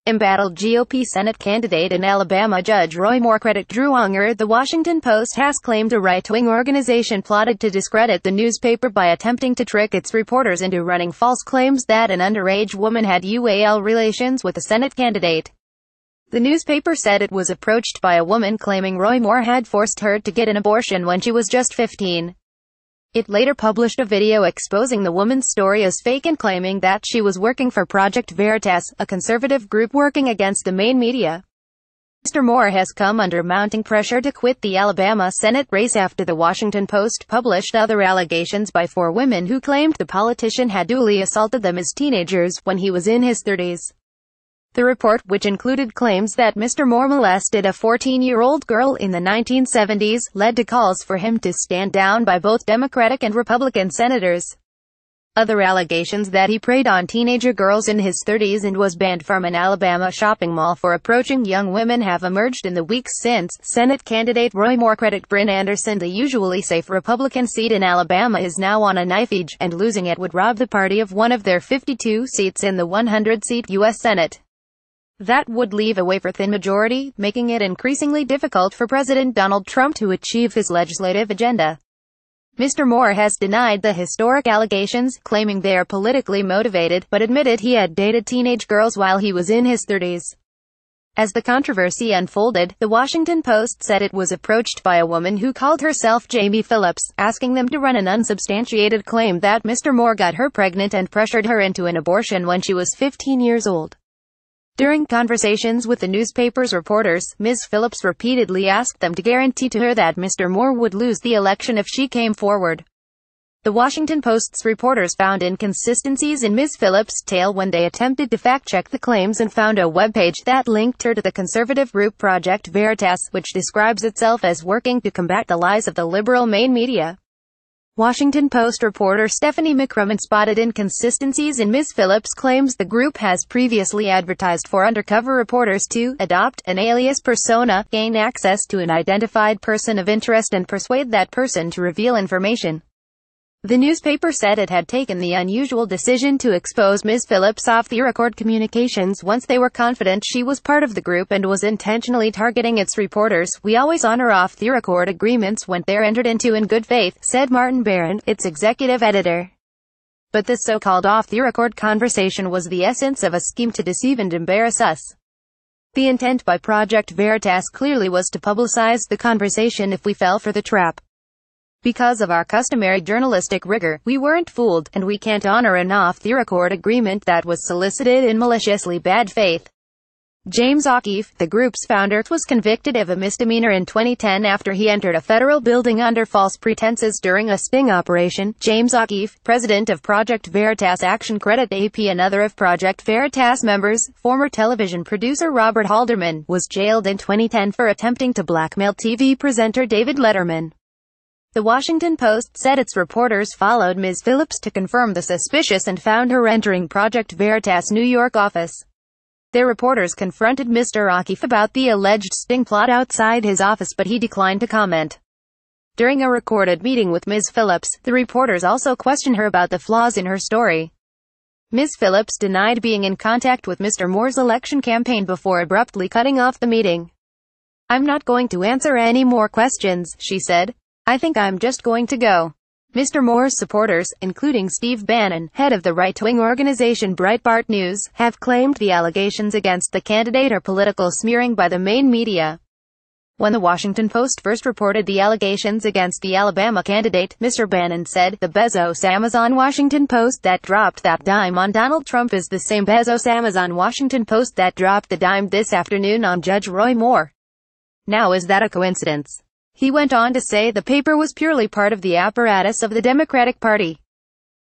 Embattled GOP Senate candidate and Alabama Judge Roy Moore credit Drew Unger. The Washington Post has claimed a right-wing organization plotted to discredit the newspaper by attempting to trick its reporters into running false claims that an underage woman had UAL relations with a Senate candidate. The newspaper said it was approached by a woman claiming Roy Moore had forced her to get an abortion when she was just 15. It later published a video exposing the woman's story as fake and claiming that she was working for Project Veritas, a conservative group working against the main media. Mr. Moore has come under mounting pressure to quit the Alabama Senate race after the Washington Post published other allegations by 4 women who claimed the politician had duly assaulted them as teenagers when he was in his 30s. The report, which included claims that Mr. Moore molested a 14-year-old girl in the 1970s, led to calls for him to stand down by both Democratic and Republican senators. Other allegations that he preyed on teenager girls in his 30s and was banned from an Alabama shopping mall for approaching young women have emerged in the weeks since. Senate candidate Roy Moore credit Bryn Anderson. The usually safe Republican seat in Alabama is now on a knife edge, and losing it would rob the party of one of their 52 seats in the 100-seat U.S. Senate. That would leave a wafer-thin majority, making it increasingly difficult for President Donald Trump to achieve his legislative agenda. Mr. Moore has denied the historic allegations, claiming they are politically motivated, but admitted he had dated teenage girls while he was in his 30s. As the controversy unfolded, the Washington Post said it was approached by a woman who called herself Jamie Phillips, asking them to run an unsubstantiated claim that Mr. Moore got her pregnant and pressured her into an abortion when she was 15 years old. During conversations with the newspaper's reporters, Ms. Phillips repeatedly asked them to guarantee to her that Mr. Moore would lose the election if she came forward. The Washington Post's reporters found inconsistencies in Ms. Phillips' tale when they attempted to fact-check the claims and found a webpage that linked her to the conservative group Project Veritas, which describes itself as working to combat the lies of the liberal main media. Washington Post reporter Stephanie McCrumman spotted inconsistencies in Ms. Phillips' claims. The group has previously advertised for undercover reporters to adopt an alias persona, gain access to an identified person of interest and persuade that person to reveal information. The newspaper said it had taken the unusual decision to expose Ms. Phillips' off-the-record communications once they were confident she was part of the group and was intentionally targeting its reporters. "We always honor off-the-record agreements when they're entered into in good faith," said Martin Barron, its executive editor. But this so-called off-the-record conversation was the essence of a scheme to deceive and embarrass us. The intent by Project Veritas clearly was to publicize the conversation if we fell for the trap. Because of our customary journalistic rigor, we weren't fooled, and we can't honor an off-the-record agreement that was solicited in maliciously bad faith. James O'Keefe, the group's founder, was convicted of a misdemeanor in 2010 after he entered a federal building under false pretenses during a sting operation. James O'Keefe, president of Project Veritas Action credit AP. Another of Project Veritas members, former television producer Robert Halderman, was jailed in 2010 for attempting to blackmail TV presenter David Letterman. The Washington Post said its reporters followed Ms. Phillips to confirm the suspicious and found her entering Project Veritas' New York office. Their reporters confronted Mr. O'Keefe about the alleged sting plot outside his office, but he declined to comment. During a recorded meeting with Ms. Phillips, the reporters also questioned her about the flaws in her story. Ms. Phillips denied being in contact with Mr. Moore's election campaign before abruptly cutting off the meeting. "I'm not going to answer any more questions," she said. "I think I'm just going to go." Mr. Moore's supporters, including Steve Bannon, head of the right-wing organization Breitbart News, have claimed the allegations against the candidate are political smearing by the main media. When the Washington Post first reported the allegations against the Alabama candidate, Mr. Bannon said, "The Bezos Amazon Washington Post that dropped that dime on Donald Trump is the same Bezos Amazon Washington Post that dropped the dime this afternoon on Judge Roy Moore. Now is that a coincidence?" He went on to say the paper was purely part of the apparatus of the Democratic Party.